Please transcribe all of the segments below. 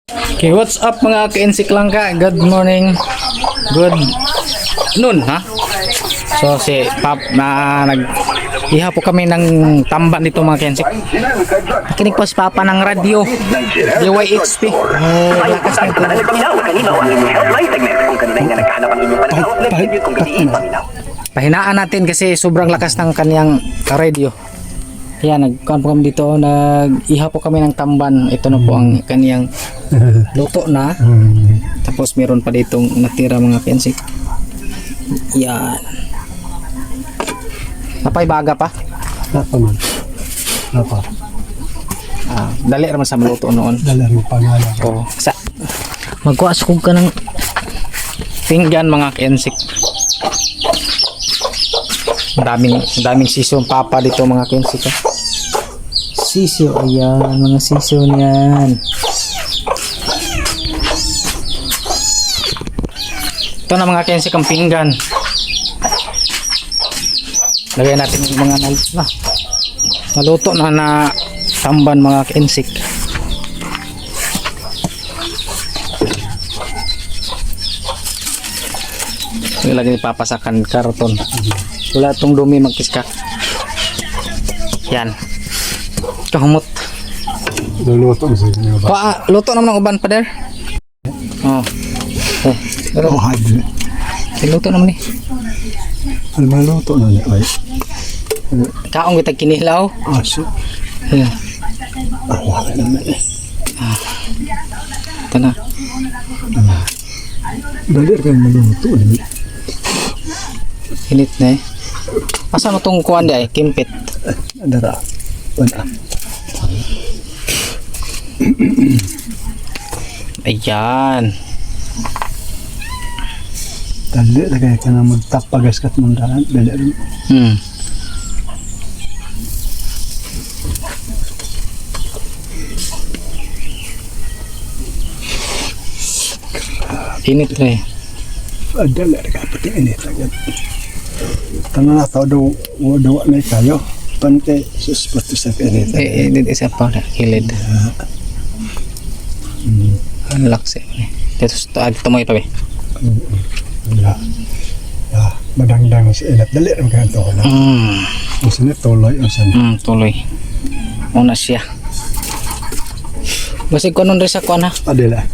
Okay, what's up mga ka-insik lang ka? Good morning. Good noon, ha? So si Pap na iha po kami ng tamban dito mga ka-insik. Nakinig po si Papa ng radyo DYHP. Lakas ng pahinaan natin kasi sobrang lakas ng kaniyang radio. Kaya nagkuhan po kami dito, nag-iha po kami ng tamban. Ito na po ang kaniyang luto na. Tapos meron pa ditong natira mga kensik. Yan. Napay baga pa? Apa man? Apa? Dali naman sa maluto noon. Dala mo pangalan. Oo. Magkuhaskog ka ng pinggan mga kensik. Daming sisyo papa dito mga kensik. Sisyo, ayan, mga sisyo niyan. Ito na mga kensik ang pinggan. Lagay natin yung mga naluto na tamban mga kensik. Lagi papasakan karton. Wala itong dumi magkiska. Yan. Kahumot. Luluto mo sa inyo ba? Luto naman ang uban pa der. Oh. Pero hadli. luto naman eh. Ano maluto na niya ay? Kaong kita kinilaw. Aso. Yan. Wala naman eh. Ito na. Dali kayo maluto niya. Hinit na eh. Asa mo itong kuhan di ay? Kimpit. Adara. Wala. Ayan. Dali na kayo ka na magtapagas kat mong daan. Dali rin. Hinit na eh. Dali na kayo pati init agad. Tangan na tao daw na kayo. Pante suspect sa init. Dito isa pa na. Hilid. Ang laksi. Dito mo ipabi. Ya. Madangdang sa init. Dali rin kayo ito na. Kasi na tuloy. Tuloy. Una siya. Basig ko nun rin sa kuhan ha. Adela.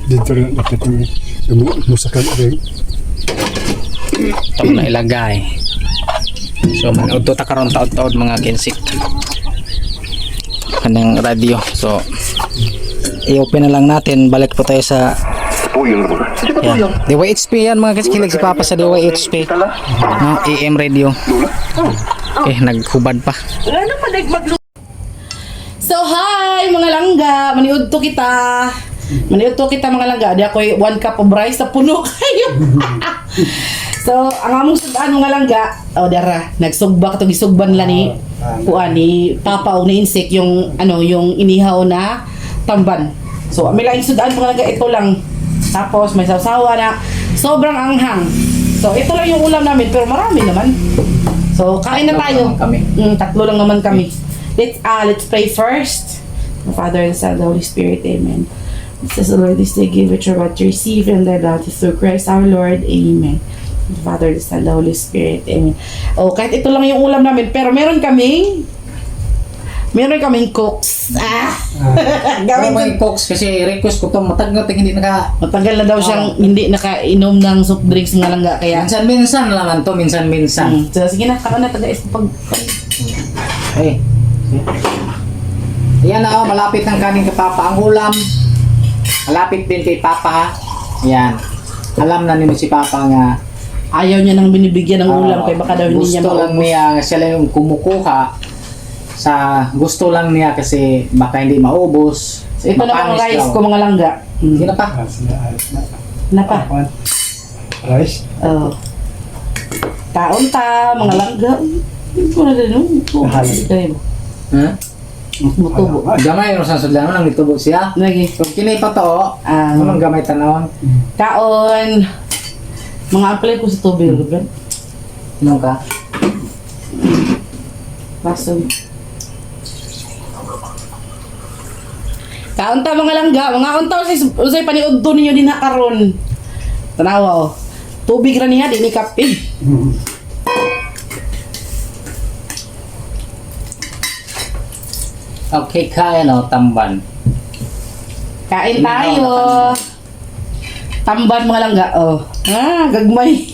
Dito rin nakita musakan rin. Ito na ilagay. So manood to karon taod-taod mga kensik. Kanang radio. So i-open na lang natin. Balik po tayo sa yan. DYHP yan mga kensik. Hilig si Papa sa DYHP no, AM radio. Naghubad pa. So hi mga langga, maniud to kita. Maniud to kita mga langga. Di ako 1 cup of rice sa puno kayo. So ang among sudaan mga langga, dara nagsugba to gisugban nila ni kuan ni Papa og ni insik yung yung inihaw na tamban. So may laing sudaan mga langga, ito lang. Tapos may sawsawa na sobrang anghang. So ito lang yung ulam namin pero marami naman. So kain na tayo. Tatlo lang naman kami. Let's pray first. The Father, the Son, the Holy Spirit. Amen. It says the Lord this day give which are about to receive and that out through Christ our Lord. Amen. The Father, the Son, the Holy Spirit. Amen. Kahit ito lang yung ulam namin, pero meron kaming cooks. Gamit folks kasi request ko to matagal hindi Matagal na daw siyang hindi nakainom ng soft drinks nga lang kaya. minsan lang to, minsan. So sige na, kaon na taga pag Yan na malapit ng kanin kay Papa ang ulam. Malapit din kay Papa ha. Yan. Alam na ni si Papa nga ayaw niya nang binibigyan ng ulam kaya baka daw hindi niya gusto lang niya, siya lang yung kumukuha sa gusto lang niya kasi baka hindi maubos. So, ito na mga rice ko mga langga. Hindi na pa. Na pa. Rice? Taon ta, mga langga. Hindi ko na din. Mutubo. Gamay no sa sudlan nang nitubo siya. Lagi. So kinay pa to, anong gamay tanawon? Kaon. Mga apply ko sa tubig, bro. Ano ka? Baso. Kaunta mga langga, mga unta usay paniud to ninyo din karon. Tanawa oh. Tubig ra niya di ni kape. Okay, kaya no, tamban. Kain tayo. Tamban mga langga oh. Ah, gagmay.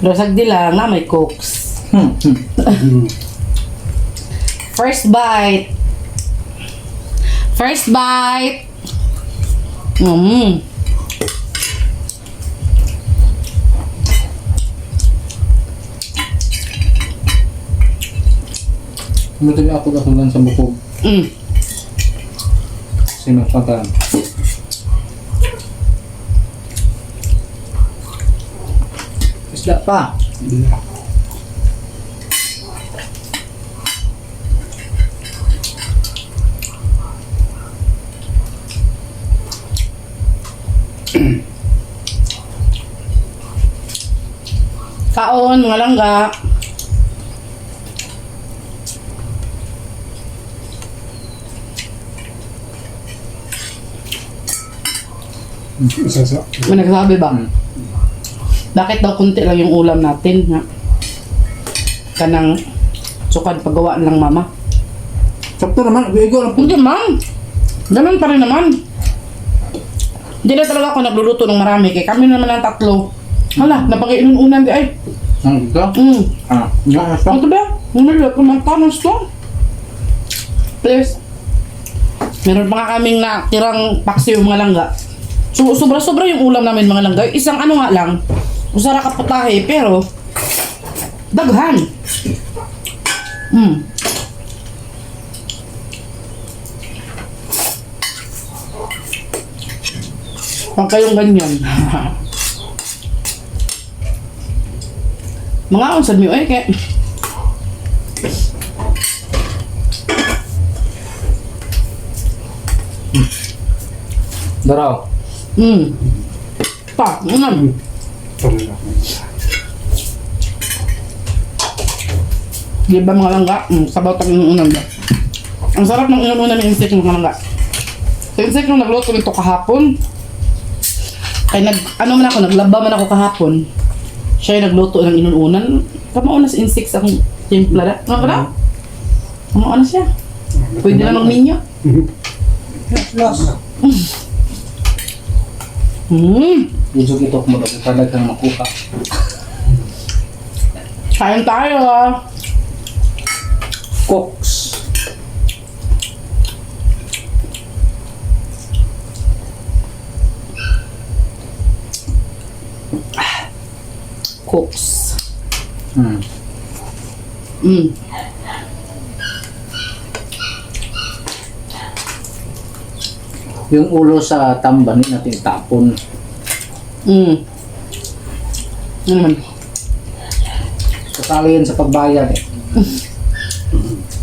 Pero sagdi lang na may cooks. First bite. First bite. Muto niya ako kasulan sa bukog. Sinapatan. Isda pa. Kaon mga langga. Isa sa. May nagsabi ba? Bakit daw kunti lang yung ulam natin? Ha? Kanang sukad paggawa lang mama. Sakto naman, bigo lang po. Hindi ma'am. Ganun pa rin naman. Hindi na talaga ako nagluluto ng marami. Kaya kami naman ang tatlo. Hala, napag-inunan di ay. Ang ito? Ah, nga ito. Ito ba? Umilat ko ng tanos to. Please. Meron pa nga kaming natirang paksiw mga langga. So, sobra-sobra yung ulam namin mga langga. Isang ano nga lang. Usara ka putahe, pero daghan. Pag kayong ganyan. Mga unsad mi oy kay. Daraw. Pa, unam. Di ba mga langga? Sabaw tag inuunan ba? Ang sarap ng inuunan ng insect mga langga. Sa insect nung nagluto nito kahapon, ay naglaba man ako kahapon. Siya yung nagluto ng inuunan. Kamao na sa insects akong timpla na. Ano ba na? Kamao na siya. Pwede na ng ninyo. Busog ito kung magkakalag kang makuha. Kain tayo ah. Cooks. Cooks. Yung ulo sa tamban natin tapon. Ano naman? Kasali yan sa pagbayad eh.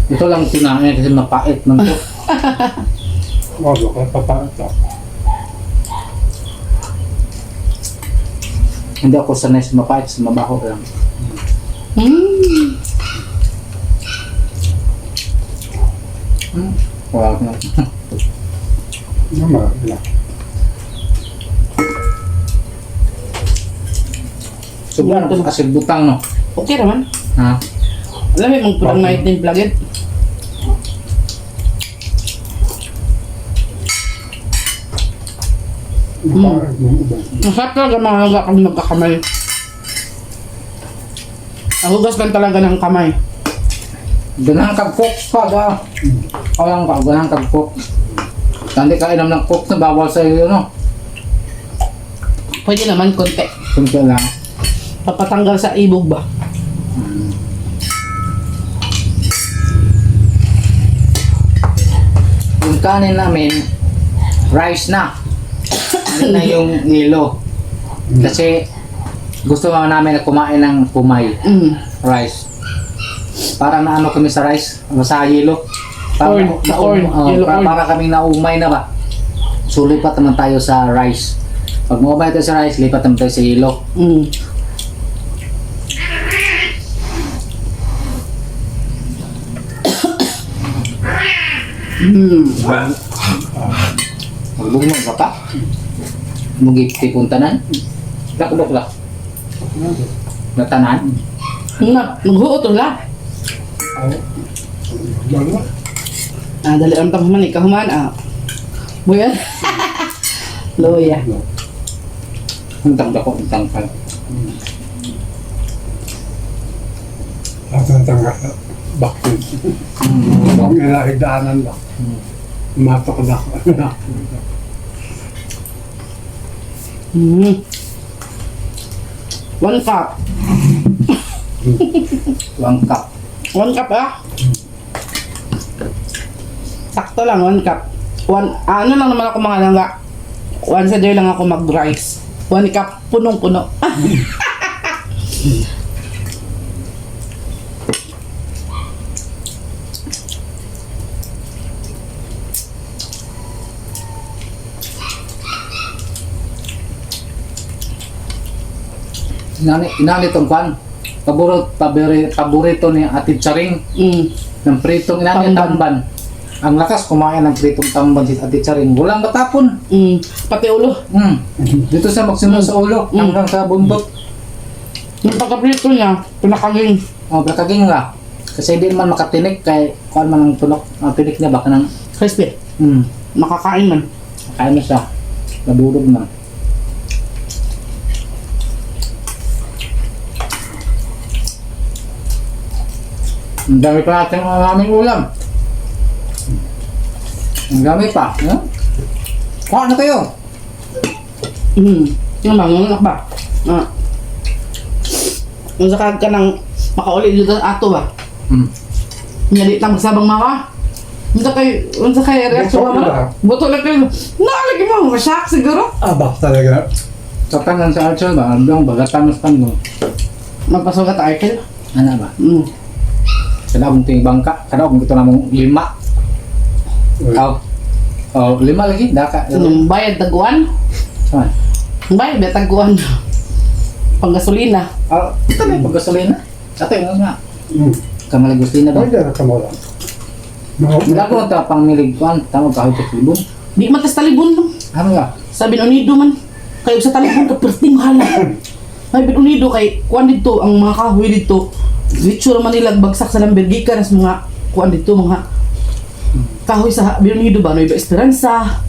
Ito lang tinahin kasi mapait man to. Wala ka papata. Hindi ako sanay sa mapait, sa mabaho lang. Wow. Nama lah. Sobrang asid butang no. Okay naman. Ha? Alam mo, magpulang na itim plugin. Masarap talaga mga langga kami magkakamay. Nahugas lang talaga ng kamay. Ganang kag-cook pa ga. Kawang ka, ganang kag-cook. Hindi ka inom ng cook na bawal sa iyo no. Pwede naman konti. Kunti lang. Papatanggal sa ibog ba? Yung kanin namin, rice na. Ano na yung nilo. Kasi gusto nga namin na kumain ng kumay. Rice. Parang naano kami sa rice, sa yelo. Corn, yellow corn. Para kaming naumay na ba. So lipat naman tayo sa rice. Pag maumay tayo sa rice, lipat naman tayo sa yelo. Magbugmong ka pa. Magipipon tanan. Dok lah. Natanan. Naghuot la. Bago. Dali ang tamaman ikahuman Buyan. Loya. Untang dako, untang pa. Tatang bakit. Ang ilahigdaanan ba? Matok na. One cup. 1 cup. 1 cup Sakto lang, 1 cup. Ano lang naman ako mga langga. Once a day lang ako mag-rice. 1 cup, punong-puno. Inani tong kwan. Paborito ni Ate Charing ng pritong inani tamban. Ang lakas kumain ng pritong tamban si Ate Charing. Walang matapon. Pati ulo. Dito sa magsimula sa ulo hanggang sa bundok. Yung pagkaprito niya, pinakaging. Brakaging nga. Kasi hindi naman makatinik kay kuan man ang tunok. Ang tinik niya baka nang Crispy. Makakain man. kaya na siya. Nabulog na. Ang dami pa natin ang aming ulam. Ang dami pa. Kuha na kayo. Yung mga ba? Yung sakag ka ng makauli dito sa ato ba? Nyali lang magsabang maka. Unsa kay reaksyon mo? Buto lang kayo. Nalagi mo, masyak siguro. Abak talaga. Sa kanan sa Archel ba? Ang bagatan mas tango. Magpasugat Arkel. Ano ba? Kada akong ting bangka. Kada akong ito namang 5. Oh, 5 lagi. Daka. Yung bayad taguan. Saan? Yung bayad taguan. Panggasolina. Ito na yung paggasolina. Ito yung nga. Kamalag gasolina ba? Pwede na ka mo lang. Wala ko na pang milig ko. Tama ka ito silibon. Di matas talibon lang. Ano nga? Sabi ng unido man. Kayo sa talibon ka perting mahala. Sabi ng unido kay kuan dito ang mga kahoy dito. Litsura man nila bagsak sa lambergikan sa mga kuan dito mga kahoy sa Unido ba? Nueva Esperanza.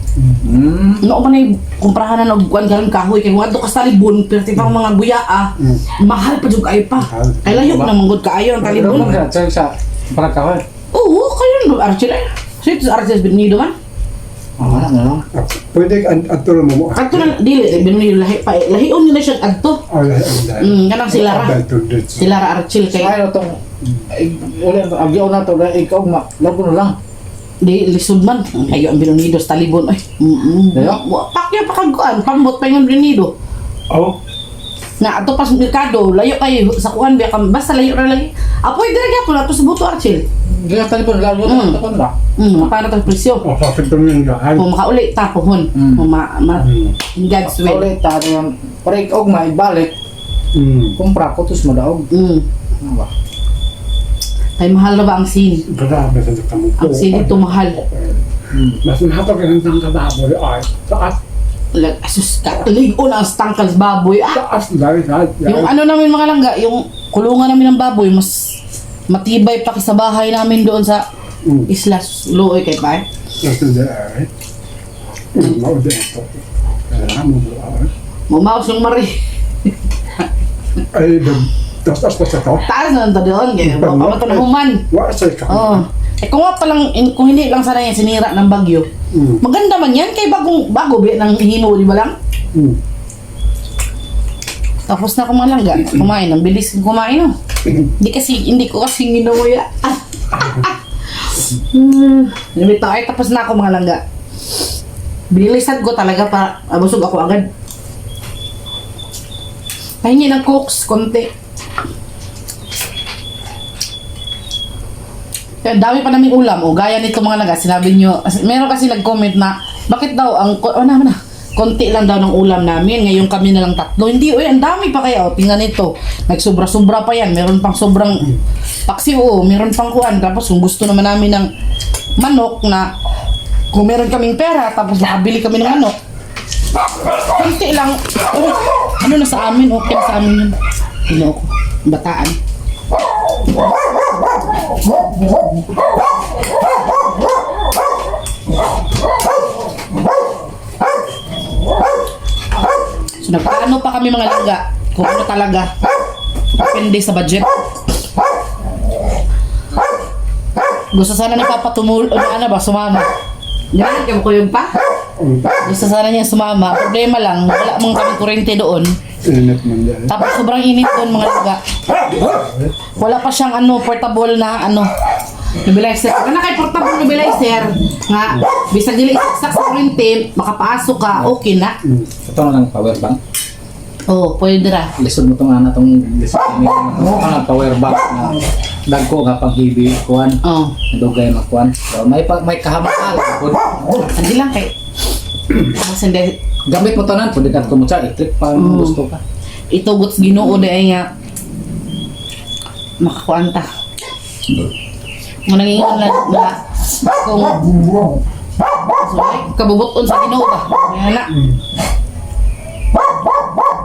No man ay kumprahan na og kuan galing kahoy kay wadto ka sa talibon perti pang mga guyaa. Mahal pa jud kay pa. Ay layo na manggod kaayo ang talibon. Ano sa para ka hoy? Oo, kayo no Archie. Sito sa Archie Unido man. Wala na lang. Pwede anturo mo mo. Adto na dili Unido lahi pa. Lahion nila siya adto. Kanang si Lara. Si Lara Archie kay Ay tong ulit agyo na to ikaw lago na lang. di lisod man. Ayo ang Unido sa talibon ay. Pakya pa kagkuan pambot pa yung Unido. Oh. Na ato pas merkado layo kayo sa kuan biya kam basta layo ra lagi. Apoy dira gyapon ato sa buto Archie. Gaya talibon lago na to ba? Para ta presyo. Oh, kapit mo yung daan. Kung makauli ta pohon. In God's will. Ulit ta yung para ikaw maibalik. Kumpra ko tus mo daog. Ano ba? Ay mahal na ba ang sin? Grabe sa kamu. Ang sin ito mahal. Mas mahapag ang isang kababoy ay taas. Asus ka, ligo na ang stangkals baboy. Taas dahil Yung ano namin mga langga, yung kulungan namin ng baboy, mas matibay pa sa bahay namin doon sa isla Looy kay pa. Ito dahil. Mauda ito. Kailangan mo buwan. Mumaos yung mari. Ay, taas pa sa to. Taas na nito doon. Kaya ito na human. Wala sa ikaw. Oh. Kung nga palang, kung hindi lang sana yan sinira ng bagyo, maganda man yan kay bago ba ng hino, di ba lang? Tapos na kumalangga, kumain, ang bilis kumain no. Hindi ko kasi ginuya. Limito ay tapos na ako mga langga. Binilisan ko talaga para abusog ako agad. Pahingi ng cooks, konti. Kaya dami pa naming ulam. O gaya nito mga langga, sinabi nyo, meron kasi nag-comment na, bakit daw, konti lang daw ng ulam namin. Ngayon kami na lang 3. Hindi, ang dami pa kaya. O, tingnan nito. Nagsobra-sobra pa yan. Meron pang sobrang paksiw. Meron pang kuhan. Tapos kung gusto naman namin ng manok na kung meron kaming pera, tapos nakabili kami ng ano, konti lang, ano na sa amin, okay na sa amin yun. Ano ako, bataan. So nagpaano pa kami mga langga, kung ano talaga, depende sa budget. Gusto sana ni Papa ano ba, sumama. Yan, ko yung pa. Gusto sana niya sumama. Problema lang, wala mong kami kurente doon. Init man dyan. Tapos sobrang init doon mga langga. Wala pa siyang ano, portable na ano, nebulizer. Kung na kay portable nebulizer, nga, bisag dili isaksak sa kurente, makapasok ka, okay na. Ito na lang power bank. Oh, pwede ra. Lisod mo itong ana itong lisod mo. Ano power bank na dagko nga pang heavy kuan. Oh, Dugay makuan. So may kahamakal pud. hindi lang kay. Tapos hindi, Gamit mo tanan pud kat ko mo sa i-click pa ang gusto ka. itugot sa Ginoo dahil nga makakuanta. Kung nangingan na kung kabubuton sa Ginoo ba? Yan na.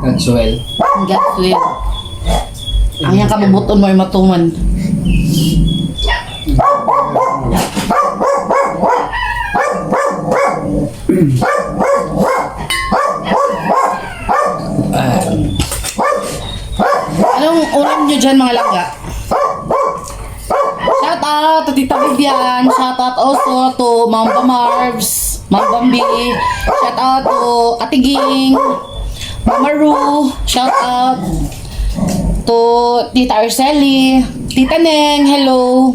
Gansuel. God will. Ang yang kabubuton mo ay matuman. Anong ulam nyo dyan mga langga? Shout out to Tita Vivian. Shout out also to Mamba Marvs, Mamba B. Shout out to Ate Ging, Mama Ru. Shout out to Tita Arceli, Tita Neng, hello.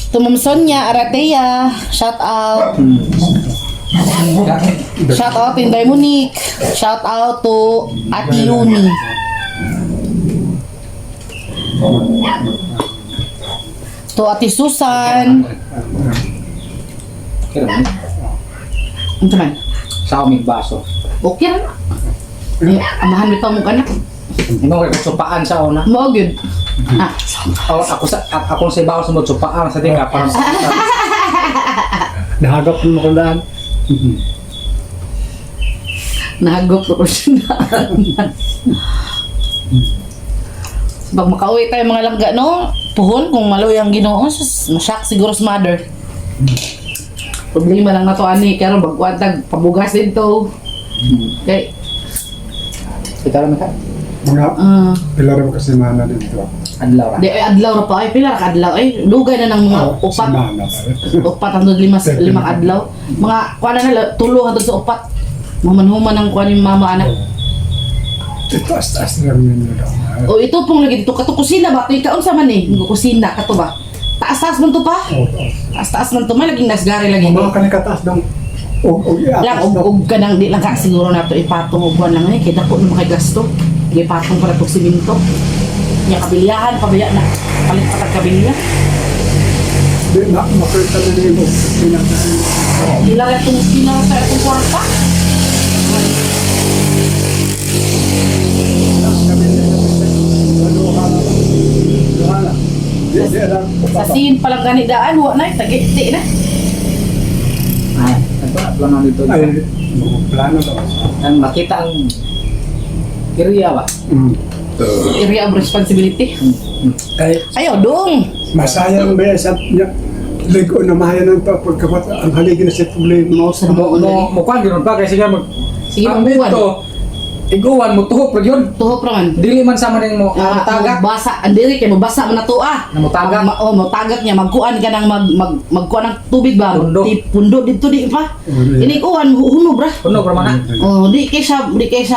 To Ma'am Sonia Aratea, shout out. Shout out to Inday Monique. Shout out to Ate Yuni. To Ate Susan. Kira man. Ano man? Sa aming baso. Okay na. Ay, amahan mo pa mo ka na. Imo kay supaan sa una. Mo good. Ah, Ako sa baso mo supaan sa tinga para Nahagap mo ko daan. nahagop ko siya. Pag makauwi tayo mga langga, no? Puhon, kung maloy ang Ginoo, masyak siguro sa mother. Problema lang na to, ani. Kaya bagwantag, pabugas din to. Okay. kita lang ka. Mga Ah, pilar mo kasi mana dito. Adlaw ra. di, adlaw na pa. Ay, pila ka adlaw. Ay, lugay na ng mga upat. Semana pa. Upat hangtod limang adlaw. Mga, kuha na tulo hangtod sa upat. Mamanhuman ng kuha ni mama, anak. Ito as-as lang ninyo daw. O ito pong lagi dito, kato kusina ba? Ito ikaon sa man eh, kusina, kato ba? Taas-taas man to pa? Taas-taas man to, may laging nasgari lagi. Mga kanikataas ng Lang, ug ka nang, di lang ka siguro na ito ipatong uguan lang eh, kaya dako na makagasto. Ipatong para itong siminto. Kaya kabiliyahan, pabaya na, palit pa tagkabilya. Di na, makita na rin mo. Ilang itong sinang sa itong kwarta. Sa sin palang ganidaan, huwag na, tagiti na. Ay, ito na plano dito. Ay, plano daw. Ang makita ang area ba? Area of responsibility. Ay, Ayaw, dong! masayang ba yan sa niya? Ligo na mahayan ng to pagkapat ang haligi na sa problema mo. Sa buon lagi. Mo kwan gyud pa kasi nga mag Sige, ang magbuwan. dito, iguan mo tuhop ra gyud. Tuhop raman. Dili man sa maning mo tagak. Basa, andiri kay mabasa man na to ah. Na motagak. Motagak niya magkuan ka nang magkuan ng tubig ba? Pundo. Pundo dito di pa. Ini kuan huno bra. Kuno bro man. Oh, di kay siya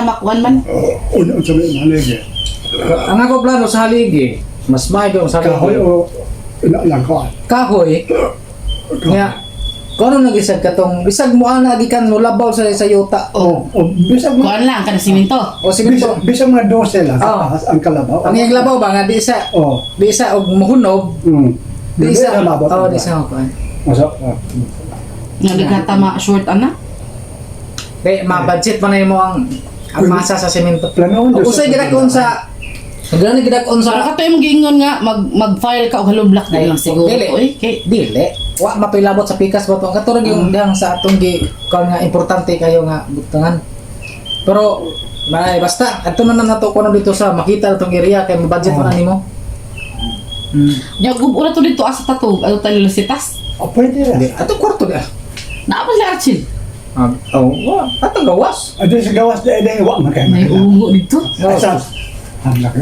makuan man. Una sa mga haligi. Ang ako plano sa haligi, mas maayo sa Kahoy haligi. o lang ko. Kahoy. Nga kung ano nagisag katong bisag mo ana gikan mo labaw sa yuta. O bisag mo. Kuan lang kana siminto. O simento. Bisag mga 12 lang. Oo. Ang kalabaw. Ang iyang labaw ba nga di sa Oh. og mahunog, di sa labot. di sa kuan. Nga di ka tama short ana. Kaya ma-budget pa na mo ang masa sa semento. Plano O usay gidakon sa gidakon Para sa ka to yung giingon nga mag-file ka og hollow block din lang siguro. Dili. Oy, kay Dili. wa mapilabot sa pikas ba to. Katurog yung dihang sa atong gi kon nga importante kayo nga butangan. Pero may basta ato na nato ko na dito sa makita itong area kay budget mo na nimo. Nya gubo na to dito asa tatog, ano tayo lasitas. Pwede rin. Hindi, ato kwarto na. Naapa sila Archie. Wa ato gawas. Ado sa gawas na wa makay. May ugo dito. Asa? Ang laki.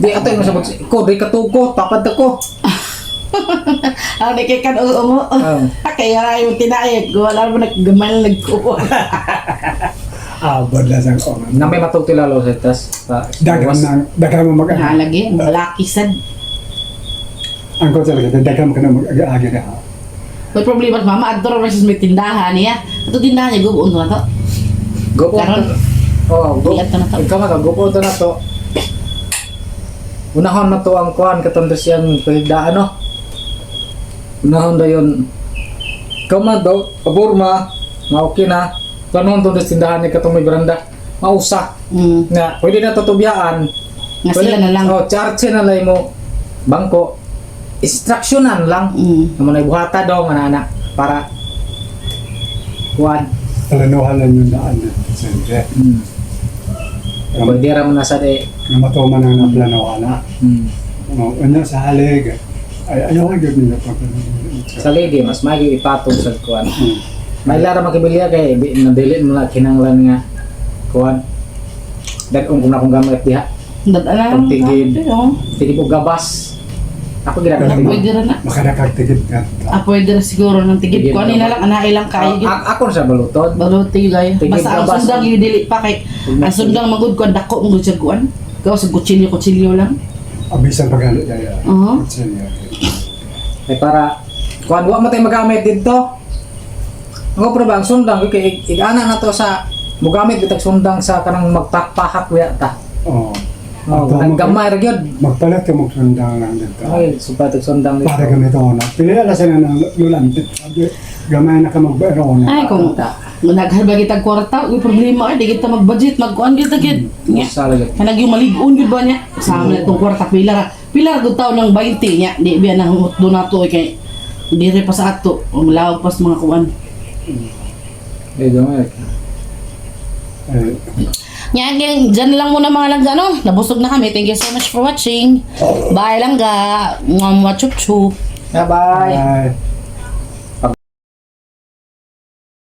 Di ato yung sabot ko, di katugo, tapad ako. Ang nakikan mo. Kaya yung tinayag, wala mo naggamal nagkuha. Abad na sa ko. Na may matugtilalo sa tas. Dagan mo mag Nalagi, malaki sad. ang ko talaga dagan mo ka na mag-agi na. May problema sa mama, adto versus may tindahan niya. Ito tindahan niya, gubuon to na to. Go po. Karon? Go. Iyan to na to. Ikaw man, go po to na to. Unahon na to ang kuhan katong siyang pahigdaan no. Unahon na yun. Ikaw man daw, paborma, nga okay na. Kanon to tindahan ni katong may beranda. Mausa. Nga, pwede na tutubyaan. Nga sila na lang. Charge na lang mo. Bangko. Instructionan lang. Naman ay buhata daw nga anak para kuhan. Talanuhan lang yung daan na. Siyempre. Pwede ra mo na sa de. Na matuman ang naplano na. Ano sa halig. Ay, ayaw nga yun nila pag Sa lady, mas magi ipatong sa kuhan. May lara makibilya kay nabili mo na kinanglan nga kuhan. Dagong kung na kong gamit diha. Dadalang. Tigid. Tigid og gabas. Ako ginagawa tigid. Pwede rin na. makadakagtigid ka. Pwede rin siguro ng tigid Tigid ko. Ano na na lang, anailang kayo. Ako na sa balutod. Baluti gaya. Tigid Basta ang gabas. sundang yung dili pa kay ang sundang magud ko dako mo sa kuan. Gawa sa kutsilyo lang. Abisan pagano daya. Oo. Ay para kuhan wa mo tay magamit dito. Ako pero ba ang sundang kay igana na to sa mugamit bitag sundang sa kanang magpakpahak wa ta. Oo. Gamay ra gyud. Magpalit ka magsundang lang dito. Ay, supatag sundang dito. Para gamito na. Pinila sa na ng lulantit. Gamay na ka magbero na. Ay kung naghalba kita kwarta, yung problema ay di kita mag-budget, magkuan kita gid. Nya. Sala gyud. Kanang yung malig-on gud ba niya? Sa amin itong kwarta pila gud taon ng 20 niya. Di biya nang do nato kay dire pa sa ato. Umlawag pas mga kuan. Ay, gamay. Nya dyan lang muna mga langga no. Nabusog na kami. Thank you so much for watching. Bye langga. Mwah mwah chup chup. Bye. Bye.